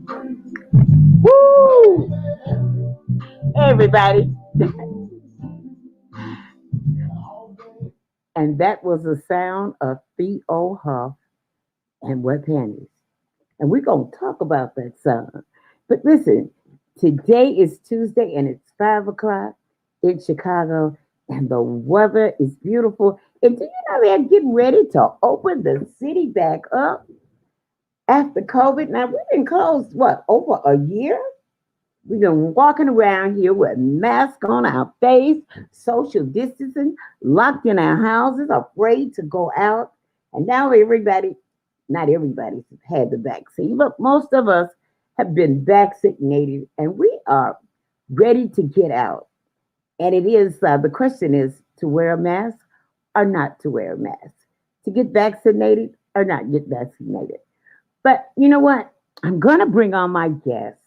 Woo! Hey, everybody. And that was the sound of Theo Huff and Wet Pannies. And we're going to talk about that song. But listen, today is Tuesday and it's 5 o'clock in Chicago and the weather is beautiful. And do you know they're getting ready to open the city back up after COVID? Now, we've been closed, what, over a year? We've been walking around here with masks on our face, social distancing, locked in our houses, afraid to go out. And now everybody, not everybody's had the vaccine, but most of us have been vaccinated and we are ready to get out. And it is, the question is to wear a mask or not to wear a mask, to get vaccinated or not get vaccinated. But you know what? I'm going to bring on my guest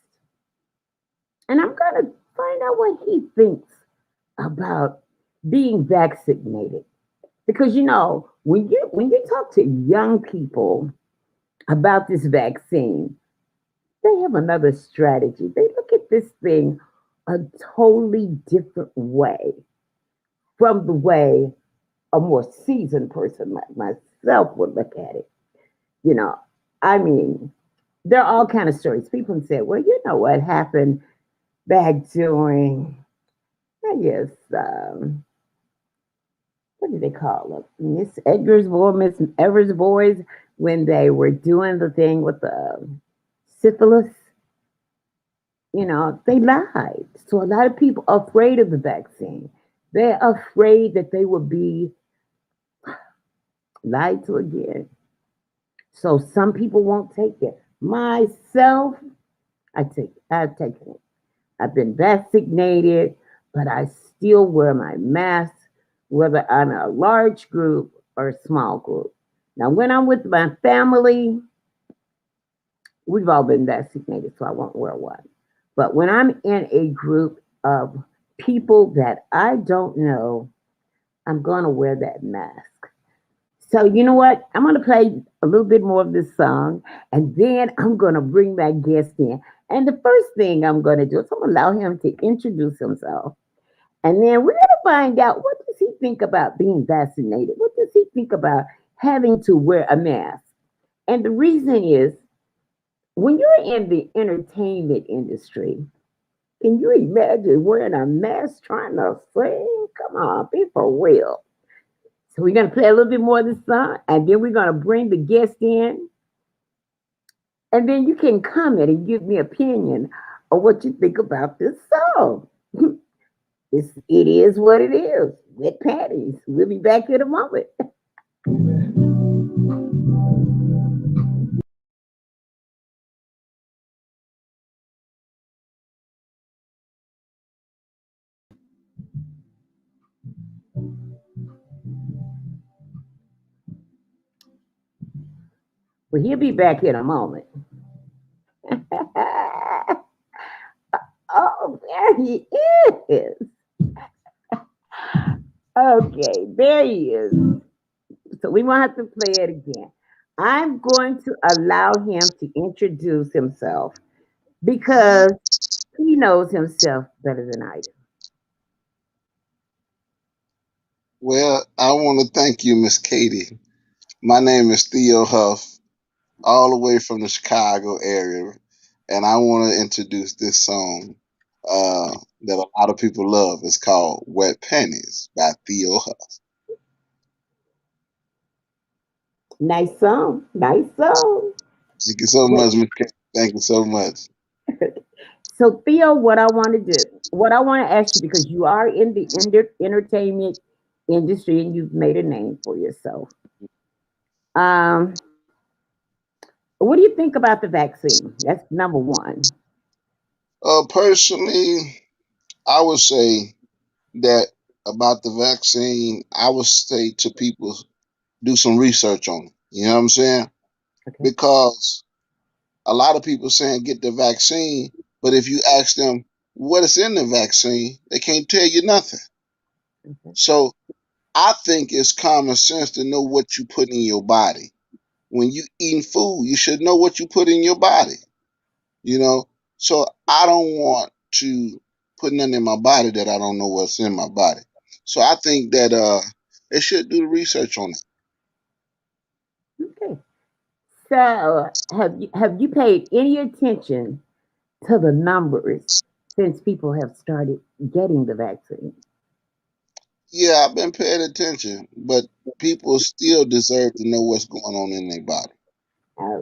and I'm going to find out what he thinks about being vaccinated. Because when you talk to young people about this vaccine, they have another strategy. They look at this thing a totally different way from the way a more seasoned person like myself would look at it. You know, I mean, there are all kind of stories. People say, "Well, you know what happened back during, I guess, what do they call it? Miss Edgar's boy, Miss Evers' boys, when they were doing the thing with the syphilis, they lied. So a lot of people are afraid of the vaccine. They're afraid that they will be lied to again. So some people won't take it. Myself, I've taken it. I've been vaccinated, but I still wear my mask, whether I'm in a large group or a small group. Now, when I'm with my family, we've all been vaccinated, so I won't wear one. But when I'm in a group of people that I don't know, I'm going to wear that mask. So, you know what? I'm going to play a little bit more of this song, and then I'm going to bring my guest in. And the first thing I'm going to do is I'm going to allow him to introduce himself. And then we're going to find out what does he think about being vaccinated? What does he think about having to wear a mask? And the reason is when you're in the entertainment industry, can you imagine wearing a mask trying to sing? Come on, be for real. So we're going to play a little bit more of this song, and then we're going to bring the guest in, and then you can comment and give me opinion of what you think about this song. It is what it is. With Pannies. We'll be back in a moment. Well, he'll be back in a moment. Oh, there he is. Okay, there he is. So we won't have to play it again. I'm going to allow him to introduce himself because he knows himself better than I do. Well, I want to thank you, Miss Katie. My name is Theo Huff, all the way from the Chicago area, and I want to introduce this song that a lot of people love. It's called "Wet Pannies" by Theo Huff. Nice song. Nice song. Thank you so Wait. much, Miss Katie. Thank you so much. So, Theo, what I want to ask you, because you are in the entertainment industry and you've made a name for yourself. Um, what do you think about the vaccine? That's number one. Personally, I would say that about the vaccine, I would say to people, do some research on it. You know what I'm saying? Okay. Because a lot of people saying get the vaccine, but if you ask them what is in the vaccine, they can't tell you nothing. Okay. So I think it's common sense to know what you put in your body. When you eating food, you should know what you put in your body. you know. So I don't want to put nothing in my body that I don't know what's in my body. So I think that they should do the research on it. Okay. So have you paid any attention to the numbers since people have started getting the vaccine? Yeah, I've been paying attention, but people still deserve to know what's going on in their body. I,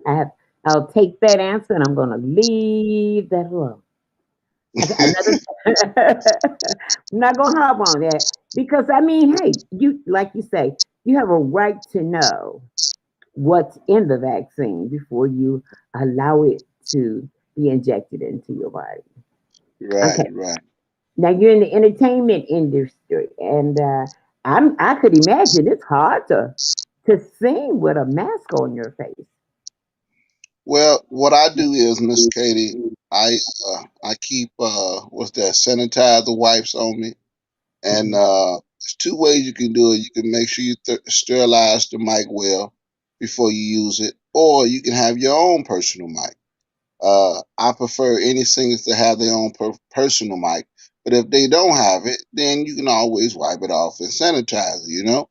I have, I'll take that answer and I'm going to leave that alone. Okay, another. I'm not going to hop on that because I mean, hey, you like you say, you have a right to know what's in the vaccine before you allow it to be injected into your body. Right, Okay. right. Now you're in the entertainment industry, and I could imagine it's hard to sing with a mask on your face. Well, what I do is, Miss Katie, I keep what's that sanitizer wipes on me, and Mhm. there's two ways you can do it. You can make sure you sterilize the mic well before you use it, or you can have your own personal mic. I prefer any singers to have their own personal mic, but if they don't have it, then you can always wipe it off and sanitize it. You know?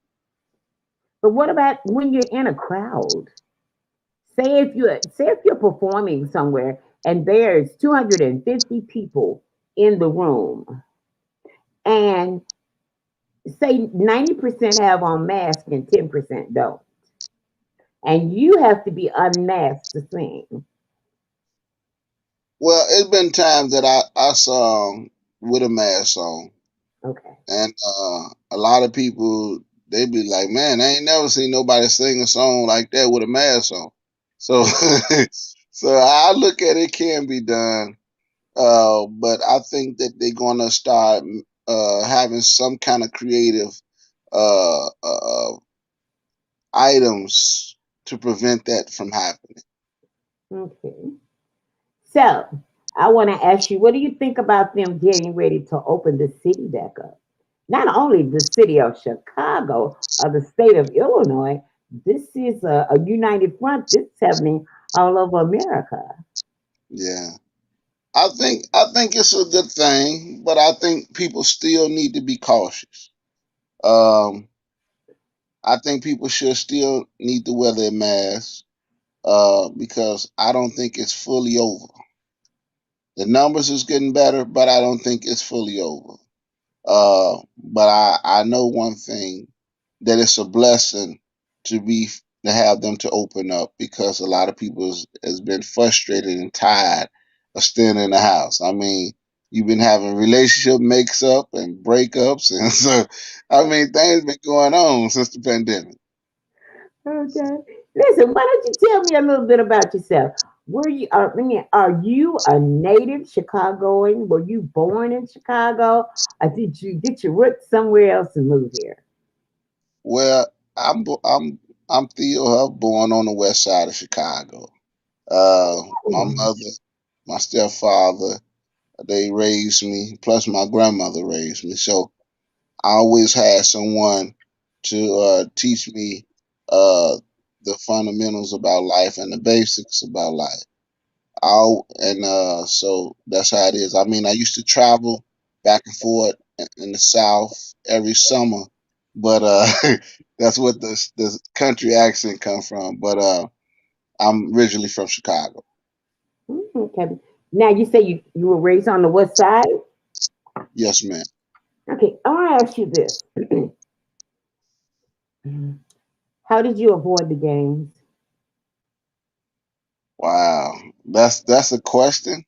But what about when you're in a crowd? Say if you're performing somewhere and there's 250 people in the room, and say 90% have on masks and 10% don't, and you have to be unmasked to sing. Well, it's been times that I sung with a mask on, Okay. and a lot of people they be like, "Man, I ain't never seen nobody sing a song like that with a mask on." So, so I look at it can be done, but I think that they're gonna start having some kind of creative items to prevent that from happening. Okay. So I want to ask you, what do you think about them getting ready to open the city back up? Not only the city of Chicago or the state of Illinois, this is a united front. This is happening all over America. Yeah. I think it's a good thing, but I think people still need to be cautious. Um, I think people should still need to wear their masks because I don't think it's fully over. The numbers is getting better, but I don't think it's fully over. But I know one thing that it's a blessing to have them to open up because a lot of people has been frustrated and tired of staying in the house. I mean, you've been having relationship makes up and breakups, and so I mean things been going on since the pandemic. Okay. Listen, why don't you tell me a little bit about yourself? I mean, are you a native Chicagoan? Were you born in Chicago? Or did you get your roots somewhere else and move here? Well, I'm Theo Huff, born on the west side of Chicago. My Oh, mother, my stepfather, they raised me, plus my grandmother raised me. So I always had someone to teach me uh, the fundamentals about life and the basics about life. So that's how it is. I mean, I used to travel back and forth in the South every summer, but that's what the country accent come from. But I'm originally from Chicago. okay. Now you say you were raised on the west side. Yes, ma'am. Okay, I want to ask you this: how did you avoid the games? Wow, that's a question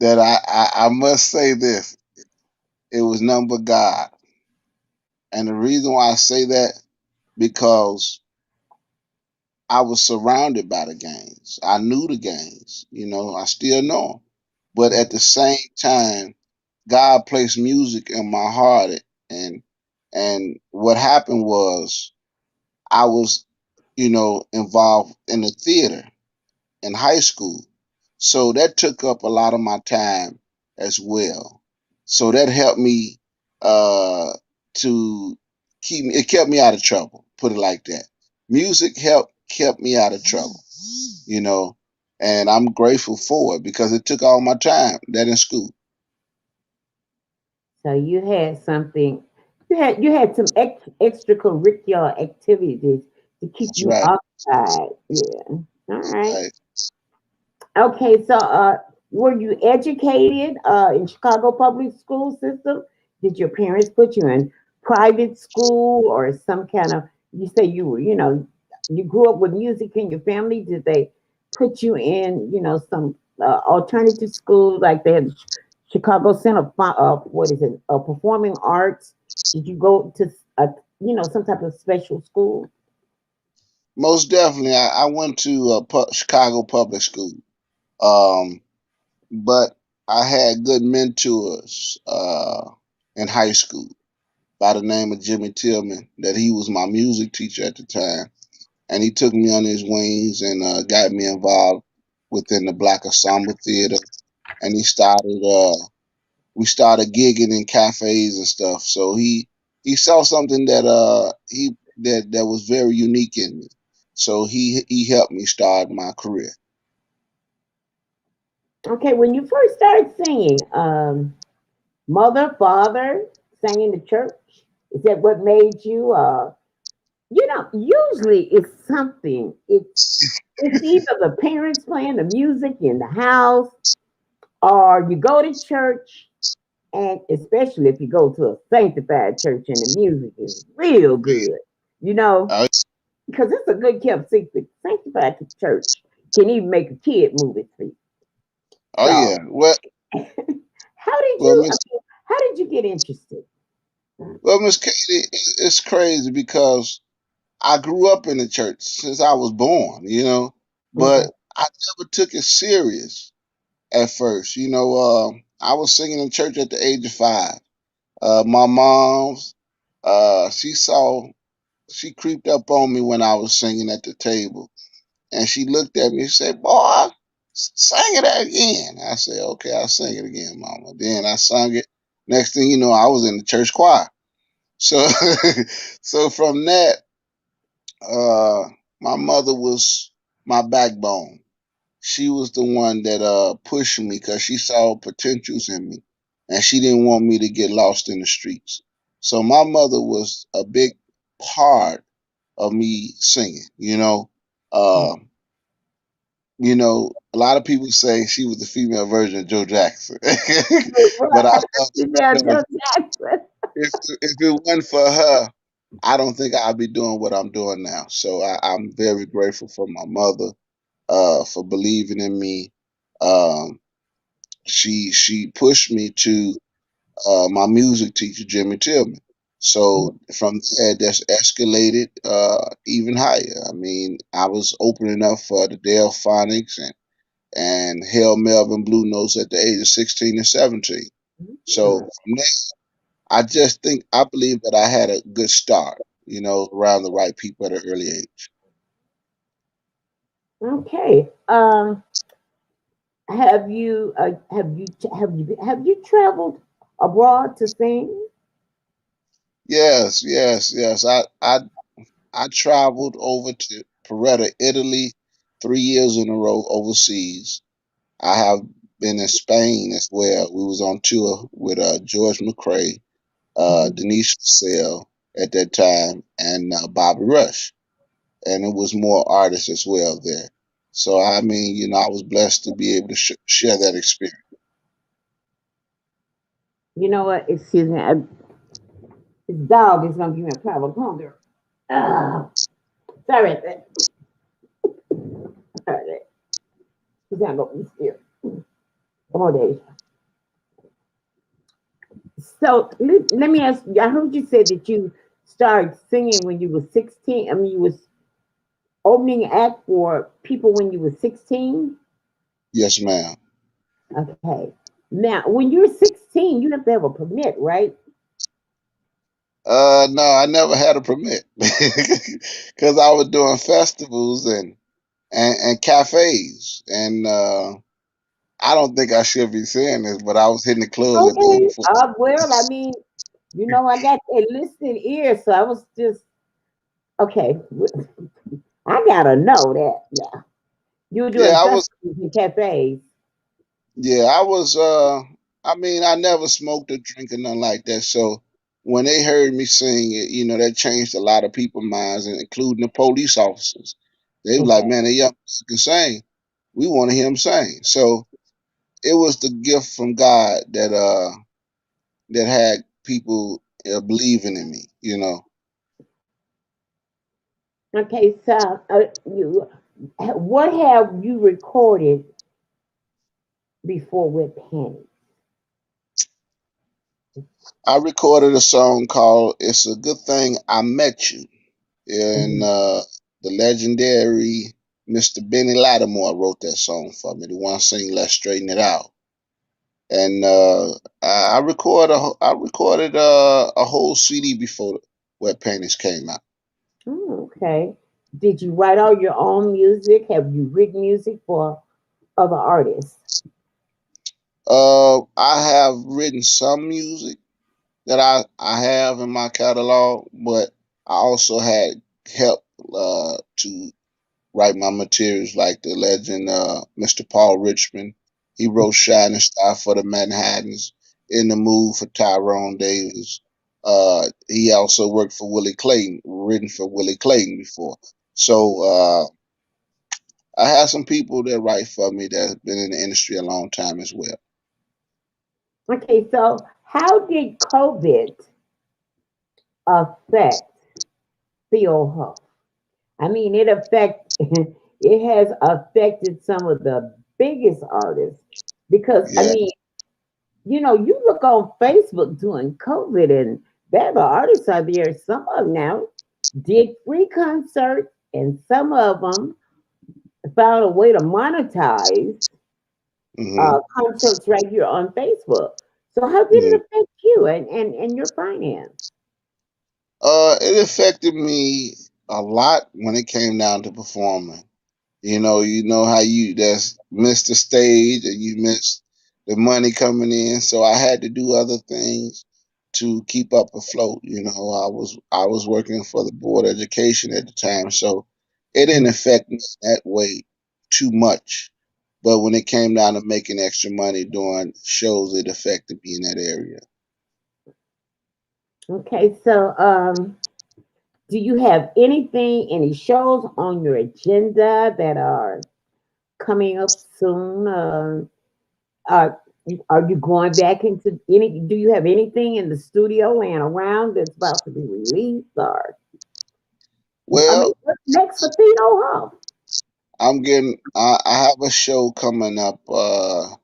that I must say this. It was none but God. And the reason why I say that, because I was surrounded by the gangs. I knew the gangs, I still know them. But at the same time, God placed music in my heart. And, and what happened was I was, involved in the theater in high school. So that took up a lot of my time as well. So that helped me uh, to it kept me out of trouble, put it like that. Music helped kept me out of trouble, you know. and I'm grateful for it because it took all my time. That in school. So you had something. You had some extracurricular activities to keep That's you right. occupied. Yeah. All right. Right. Okay. So, were you educated in Chicago public school system? Did your parents put you in private school or some kind of? You say you were, you grew up with music in your family. Did they put you in, some alternative school like they had Chicago Center? What is it? Performing arts. Did you go to a, some type of special school? Most definitely. I went to Chicago public school, um, but I had good mentors in high school by the name of Jimmy Tillman. That he was my music teacher at the time, and he took me under his wings and got me involved within the Black Ensemble Theater. And we started gigging in cafes and stuff. So he saw something that was very unique in me. So he helped me start my career. Okay, when you first started singing, mother, father sang in the church. Is that what made you? Usually it's something. It's either the parents playing the music in the house, or you go to church, and especially if you go to a sanctified church and the music is real good, you know, Oh, because it's a good kept secret. Sanctified church can even make a kid move its feet. oh So, yeah. Well, how did well, you? Miss How did you get interested? well, Miss Katie, it's crazy because I grew up in the church since I was born. But Okay. I never took it serious at first. I was singing in church at the age of 5. My mom's, she saw, she creeped up on me when I was singing at the table, and she looked at me and said, "Boy, sing it again." I said, "Okay, I'll sing it again, Mama." Then I sung it. Next thing you know, I was in the church choir. So, so from that, uh, my mother was my backbone. She was the one that pushed me because she saw potentials in me, and she didn't want me to get lost in the streets. So my mother was a big part of me singing. A lot of people say she was the female version of Joe Jackson, but I Right. love it Female because Joe Jackson. if it wasn't for her, I don't think I'd be doing what I'm doing now. So I'm very grateful for my mother for believing in me. Um, she pushed me to my music teacher, Jimmy Tillman. So from there, that's escalated even higher. I mean, I was opening up for the Delphonics and Hail Melvin Blue Notes at the age of 16 and 17. So from there, I believe that I had a good start, around the right people at an early age. Okay. Have you traveled abroad to sing? Yes, yes, yes. I traveled over to Peretta, Italy, 3 years in a row overseas. I have been in Spain as well. We was on tour with George McCrae, Mhm. Denise Purcell at that time, and Bobby Rush, and it was more artists as well there. So I mean, I was blessed to be able to share that experience. You know what? Excuse me. This dog is gonna give me a problem. Come on, girl. Ah, sorry. Sorry. He's not gonna be scared. Come on, Dave. So let me ask you. I heard you said that you started singing when you were 16. I mean, you was opening act for people when you were 16. Yes, ma'am. Okay. Now, when you're 16, you have to have a permit, right? No, I never had a permit because I was doing festivals and cafes, and I don't think I should be saying this, but I was hitting the clubs at the age Okay. of 14. Well, I mean, I got a listening ear, so I was just okay. I gotta know that. Yeah. You were Yeah, doing I was. festivals and cafes. Yeah, I was. I mean, I never smoked or drink or nothing like that. So when they heard me sing it, that changed a lot of people's minds, and including the police officers. They were like, Okay. "Man, that young person can sing. We want to hear him sing." So it was the gift from God that had people believing in me. Okay, so what have you recorded before with Pannies? I recorded a song called "It's a Good Thing I Met You." And Mhm. the legendary Mr. Benny Lattimore wrote that song for me. The one sing "Let's Straighten It Out." And I recorded a whole CD before Wet Panties came out. Oh, okay. Did you write all your own music? Have you written music for other artists? I have written some music that I have in my catalog, but I also had help to write my materials like the legend Mr. Paul Richmond. He wrote Shining Star for the Manhattans, In the Mood for Tyrone Davis. He also worked for Willie Clayton, written for Willie Clayton before. So I have some people that write for me that have been in the industry a long time as well. Okay, so how did COVID affect Theo Huff? I mean, it has affected some of the biggest artists because I Yeah. mean, you look on Facebook during COVID, and there the artists are there. Some of them now did free concerts, and some of them found a way to monetize hmm concerts right here on Facebook. So how did hmm it affect you and your finance? It affected me a lot when it came down to performing. You know how you just missed the stage and you missed the money coming in. So I had to do other things to keep up afloat. I was working for the board of education at the time, so it didn't affect me that way too much. But when it came down to making extra money doing shows, it affected me in that area. Okay, so do you have any shows on your agenda that are coming up soon? Are are you going back into any? Do you have anything in the studio laying around that's about to be released? Or I mean, Well, what's next for Theo Huff? I have a show coming up. I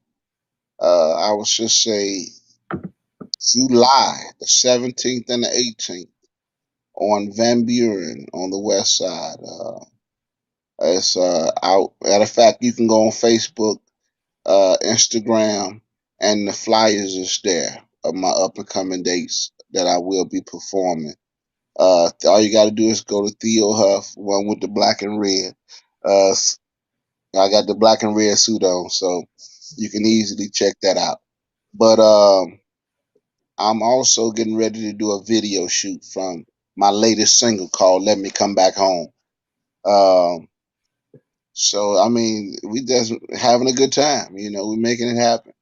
would just say July the 17th and the 18th on Van Buren on the west side. It's out. Matter of fact, you can go on Facebook, Instagram, and the flyers is there of my up and coming dates that I will be performing. All you got to do is go to Theo Huff, one with the black and red. Uh, I got the black and red suit on, so you can easily check that out. But I'm also getting ready to do a video shoot from my latest single called "Let Me Come Back Home." Um, so I mean, we just having a good time. We're making it happen.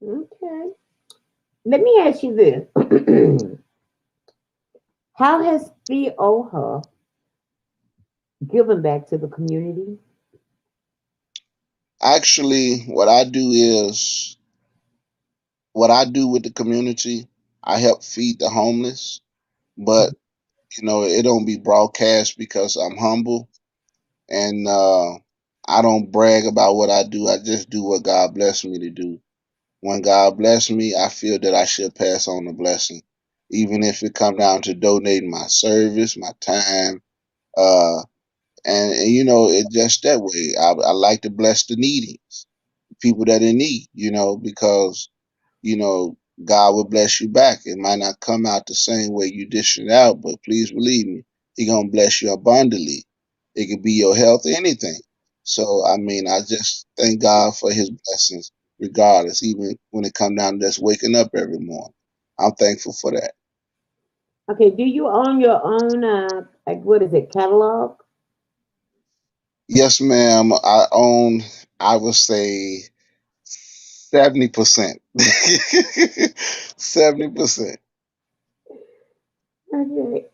Okay. Let me ask you this: How has Theo Huff given back to the community? Actually, what I do with the community. I help feed the homeless, but it don't be broadcast because I'm humble and I don't brag about what I do. I just do what God blessed me to do. When God bless me, I feel that I should pass on the blessing, even if it come down to donating my service, my time, uh, and it just that way. I like to bless the needy, people that in need, because you know God will bless you back. It might not come out the same way you dish it out, but please believe me, He gonna bless you abundantly. It could be your health, anything. So I mean, I just thank God for His blessings, regardless. Even when it come down to just waking up every morning, I'm thankful for that. Okay, do you own your own like what is it, catalog? Yes, ma'am. I own, I would say 70%. 70%. Okay.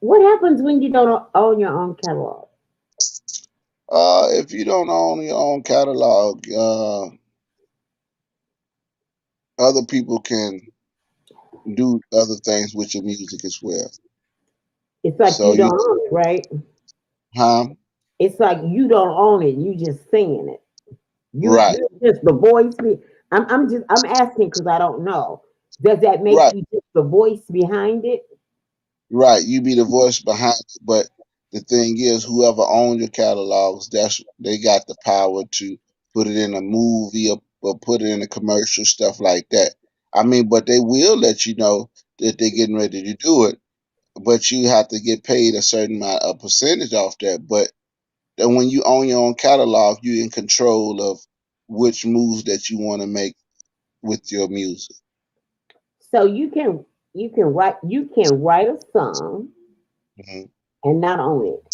What happens when you don't own your own catalog? If you don't own your own catalog, other people can do other things with your music as well. It's like So you you, don't own it, right? huh? It's like you don't own it. You just singing it. Right, You're just the voice. I'm asking because I don't know. Does that make right, you just the voice behind it? right. You be the voice behind it, but the thing is, whoever owns your catalogs, that's they got the power to put it in a movie or put it in a commercial, stuff like that. I mean, but they will let you know that they're getting ready to do it, but you have to get paid a certain amount, a percentage off that. But then when you own your own catalog, you're in control of which moves that you want to make with your music. So you can write a song Mhm. and not own it.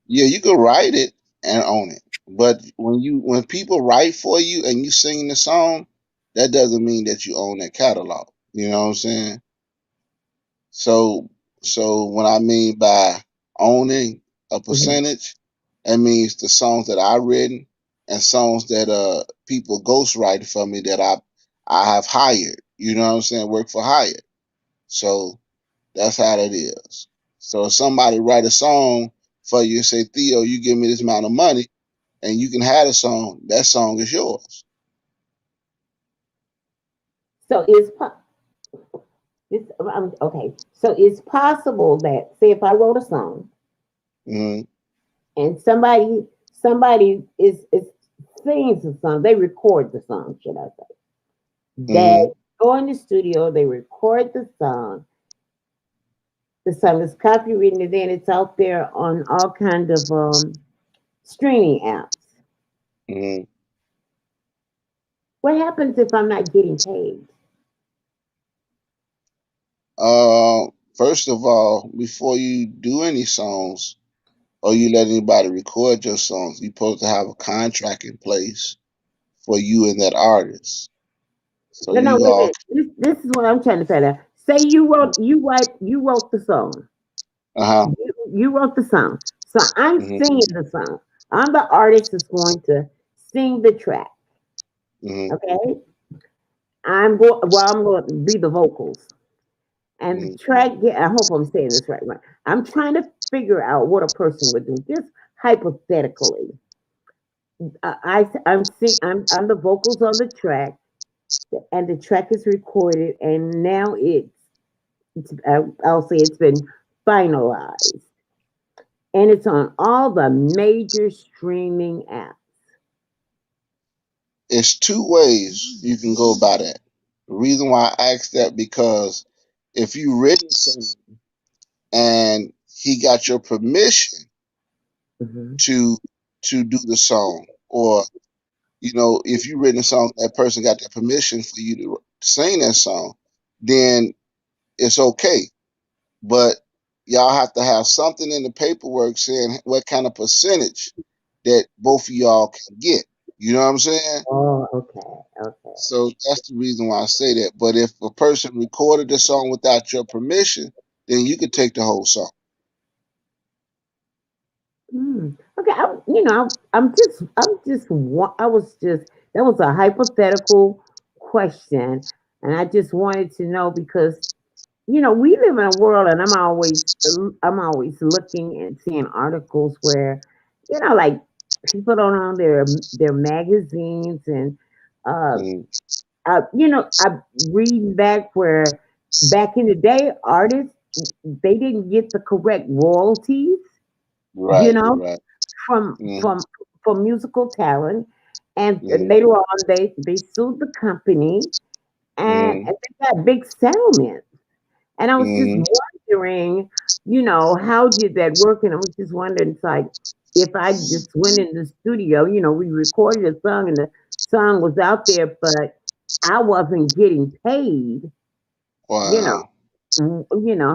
Yeah, you can write it and own it, but when people write for you and you sing the song, that doesn't mean that you own that catalog. You know what I'm saying? So so what I mean by owning a Mhm. percentage, that means the songs that I written and songs that people ghostwrite for me that I have hired. You know what I'm saying? Work for hire. So that's how that is. So if somebody write a song for you and say, Theo, you give me this amount of money and you can have a song, that song is yours. So okay. So it's possible that say if I wrote a song Hmm. and somebody is sings the song, they record the song, should I say? They Hmm. go in the studio, they record the song. The song is copywritten, and then it's out there on all kind of streaming apps. Hmm. What happens if I'm not getting paid? First of all, before you do any songs or you let anybody record your songs, you're supposed to have a contract in place for you and that artist. So No, no, you wait a all, minute. This is what I'm trying to find out. Say you wrote the song. uh-huh. You wrote the song. So I'm Hmm. singing the song. I'm the artist that's going to sing the track. Hmm. Okay. I'm going to be the vocals. And the Hmm. track, yeah, I hope I'm saying this right. I'm trying to figure out what a person would do, just hypothetically. I'm the vocals on the track, and the track is recorded, and now I'll say it's been finalized, and it's on all the major streaming apps. It's two ways you can go about that. The reason why I asked that because if you written something and he got your permission Hmm. to do the song, or if you written a song, that person got the permission for you to sing that song, then it's okay. But y'all have to have something in the paperwork saying what kind of percentage that both of y'all can get. You know what I'm saying? Oh, okay, okay. So that's the reason why I say that. But if a person recorded the song without your permission, then you could take the whole song. Okay, I was just, that was a hypothetical question, and I just wanted to know because we live in a world, and I'm always looking and seeing articles where, like people don't own their magazines, and uh, Mm, I'm reading back where back in the day, artists they didn't get the correct royalties, you right, know, right. from Mm, from from musical talent, and mm, later on they sued the company, and mm, they got big settlements. And I was just mm. wondering, how did that work? And I was just wondering, it's like if I just went in the studio, we recorded a song and the song was out there, but I wasn't getting paid, you know, Wow.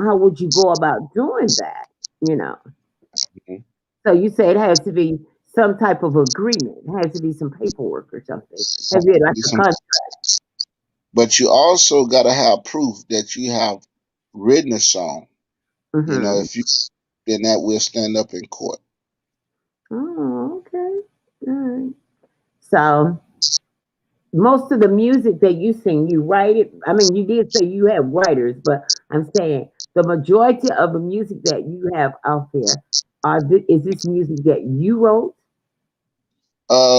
how would you go about doing that? You know. Mhm. So you say it has to be some type of agreement. It has to be some paperwork or something. Has to be like a Some, contract. but you also got to have proof that you have written a song. You know, Mm-hmm. if you then that will stand up in court. Oh, okay. All right. So most of the music that you sing, you write it. I mean, you did say you have writers, but I'm saying the majority of the music that you have out there is this music that you wrote?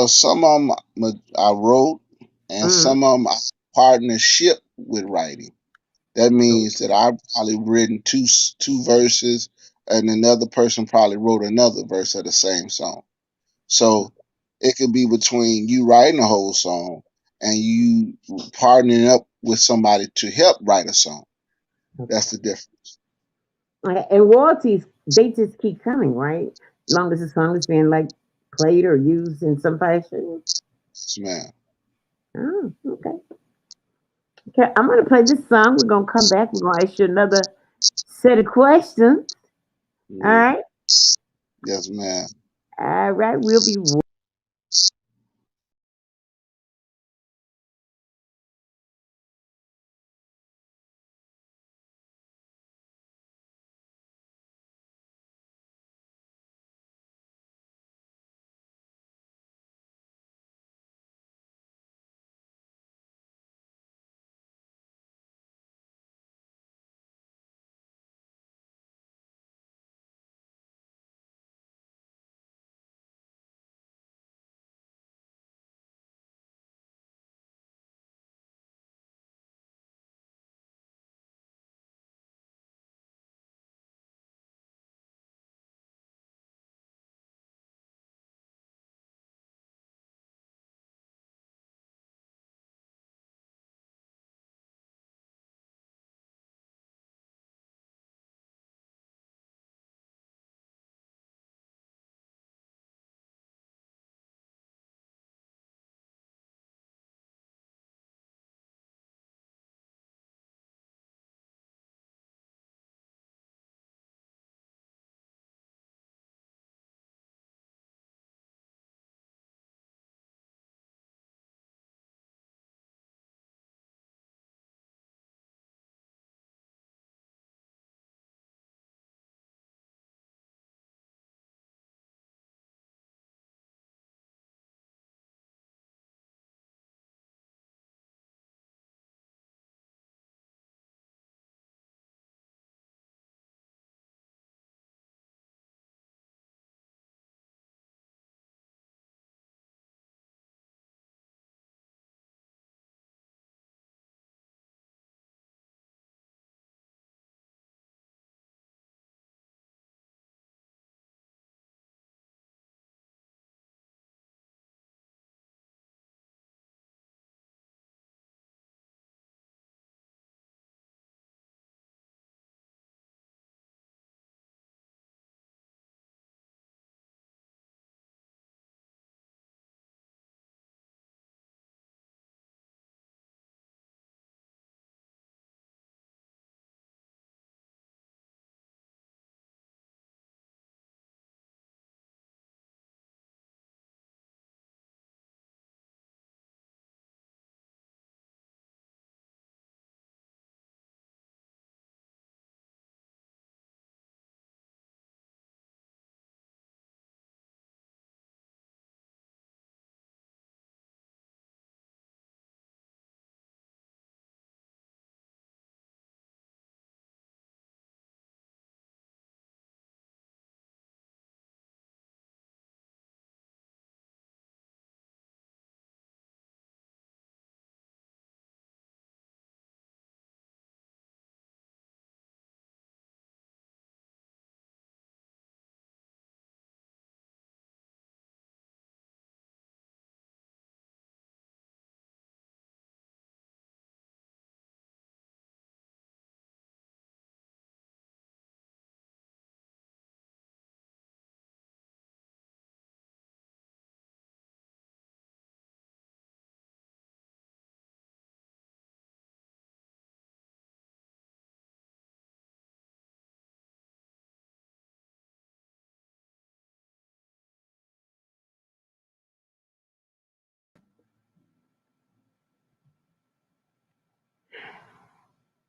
Some of them I wrote, and Mm. some of them I partnership with writing. That means that I've probably written two verses, and another person probably wrote another verse of the same song. So it could be between you writing a whole song and you partnering up with somebody to help write a song. Okay. That's the difference. And royalties, they just keep coming, right? Long as the song is being like played or used in some fashion. Yes, man. Oh, okay. Okay, I'm gonna play this song. We're gonna come back. We're gonna ask you another set of questions. All Yeah. right. Yes, man. All right. We'll be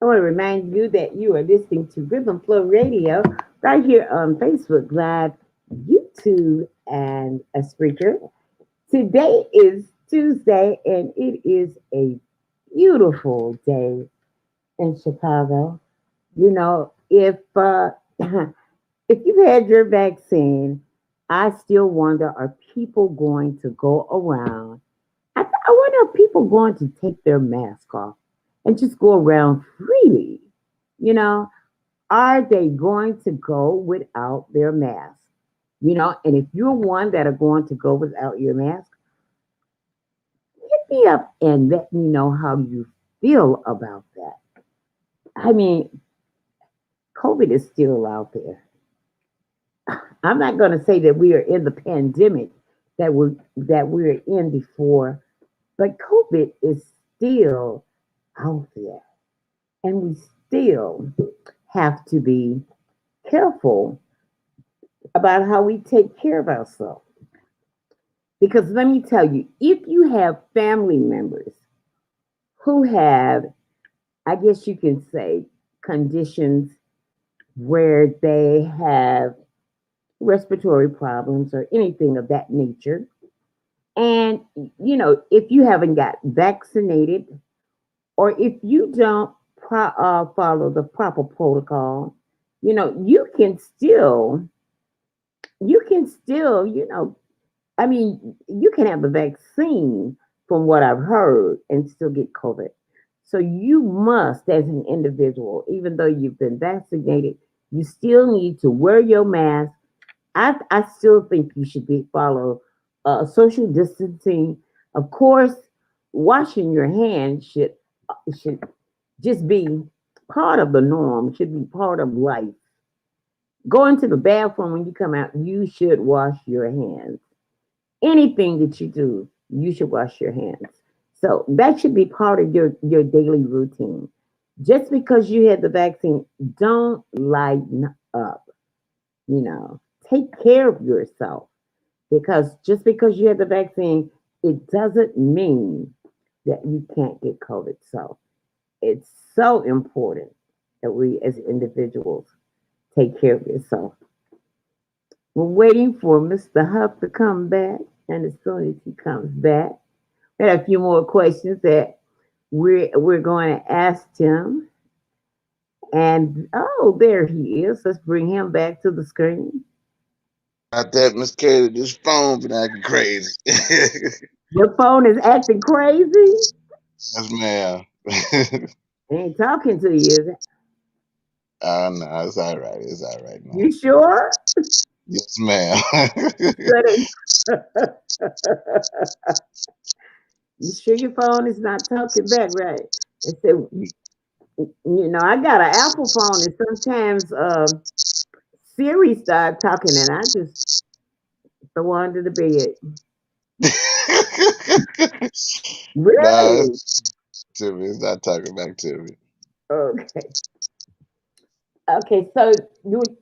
I want to remind you that you are listening to Rhythm Flow Radio right here on Facebook Live, YouTube, and a Spreaker. Today is Tuesday, and it is a beautiful day in Chicago. You know, if you've had your vaccine, I still wonder: are people going to go around? I wonder if people going to take their mask off and just go around freely. You know, are they going to go without their mask? You know, and if you're one that are going to go without your mask, hit me up and let me know how you feel about that. I mean, COVID is still out there. I'm not going to say that we are in the pandemic that we're in before, but COVID is still out there, and we still have to be careful about how we take care of ourselves. Because let me tell you, if you have family members who have, I guess you can say, conditions where they have respiratory problems or anything of that nature, and if you haven't got vaccinated or if you don't follow the proper protocol, you can still, I mean, you can have a vaccine from what I've heard and still get COVID. So you must, as an individual, even though you've been vaccinated, you still need to wear your mask. I still think you should be follow social distancing. Of course, washing your hands should just be part of the norm. Should be part of life. Going to the bathroom when you come out, you should wash your hands. Anything that you do, you should wash your hands. So that should be part of your daily routine. Just because you had the vaccine, don't lighten up. You know, take care of yourself because just because you had the vaccine, it doesn't mean that you can't get COVID. So it's so important that we as individuals take care of yourself. We're waiting for Mr. Huff to come back, and as soon as he comes back, we have a few more questions that we're going to ask him. And oh, there he is. Let's bring him back to the screen. Got that, Miss Katie. This phone been acting crazy. Yes, Your phone is acting crazy. ma'am. It ain't talking to you. Is it? No, it's all right. It's all right, man. You sure? Yes, ma'am. Good. You sure your phone is not talking back right? And so, I got an Apple phone, and sometimes Siri start talking, and I just throw her under the bed. Nah, Really? it's to me. It's not talking back to me. Okay. Okay. So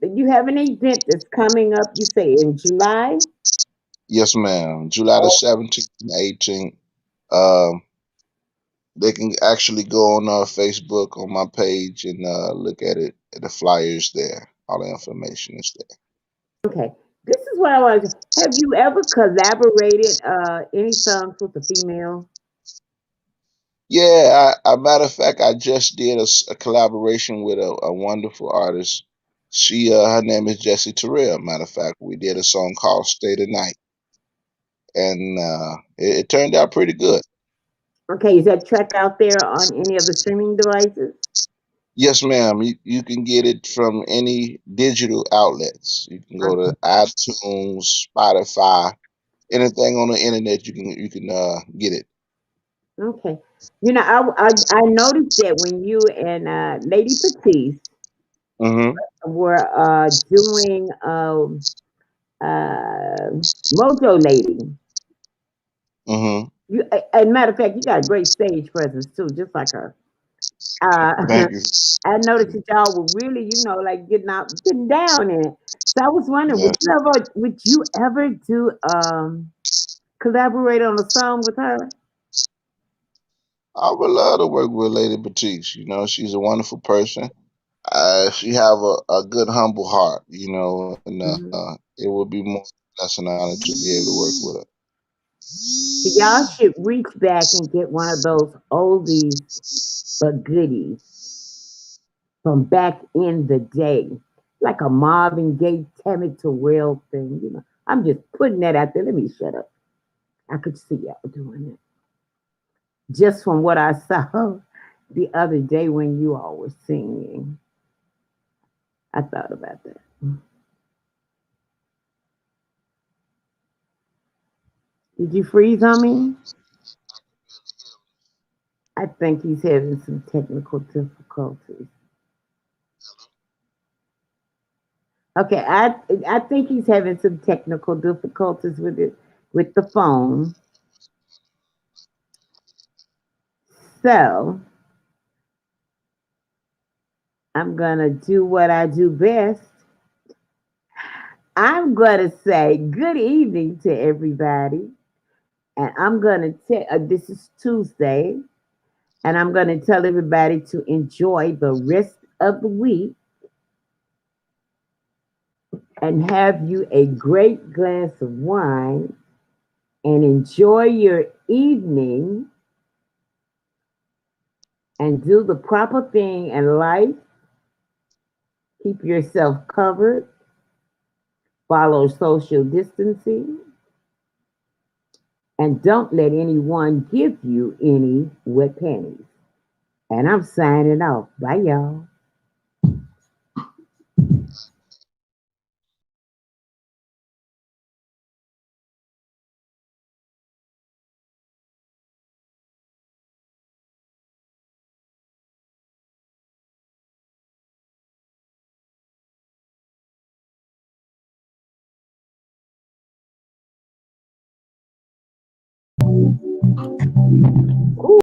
you have an event that's coming up. You say in July. Yes, ma'am. July the Oh, 17th and 18th. Um, they can actually go on Facebook on my page and look at it. The flyers there. All the information is there. okay. This is what I want to. Have you ever collaborated any songs with a female? Yeah, a matter of fact, I just did a collaboration with a wonderful artist. Her name is Jessie Terrell. Matter of fact, we did a song called "Stay the Night," and it turned out pretty good. Okay. Is that track out there on any of the streaming devices? Yes, ma'am. You can get it from any digital outlets. You can go to Okay. iTunes, Spotify, anything on the internet. You can get it. Okay. I noticed that when you and Lady Petite Hmm. were doing Mojo Lady. Hmm. As a matter of fact, you got a great stage presence too, just like her. Uh, Thank you. I noticed that y'all were really, like getting down in it. So I was wondering, Yeah. would you ever do collaborate on a song with her? I would love to work with Lady Batiste. You know, she's a wonderful person. She have a good humble heart. You know, and Hmm. it would be more that's an honor to be able to work with her. So y'all should reach back and get one of those oldies but goodies from back in the day, like a Marvin Gaye, Tammy Terrell thing. I'm just putting that out there. Let me shut up. I could see y'all doing it just from what I saw the other day when you all were singing. I thought about that. Did you freeze on me? I think he's having some technical difficulties. Okay, I think he's having some technical difficulties with the phone. So I'm gonna do what I do best. I'm gonna say good evening to everybody, and I'm gonna tell. This is Tuesday, and I'm gonna tell everybody to enjoy the rest of the week and have you a great glass of wine and enjoy your evening and do the proper thing in life. Keep yourself covered, follow social distancing, and don't let anyone give you any wet panties. And I'm signing off. Bye, y'all. Ooh.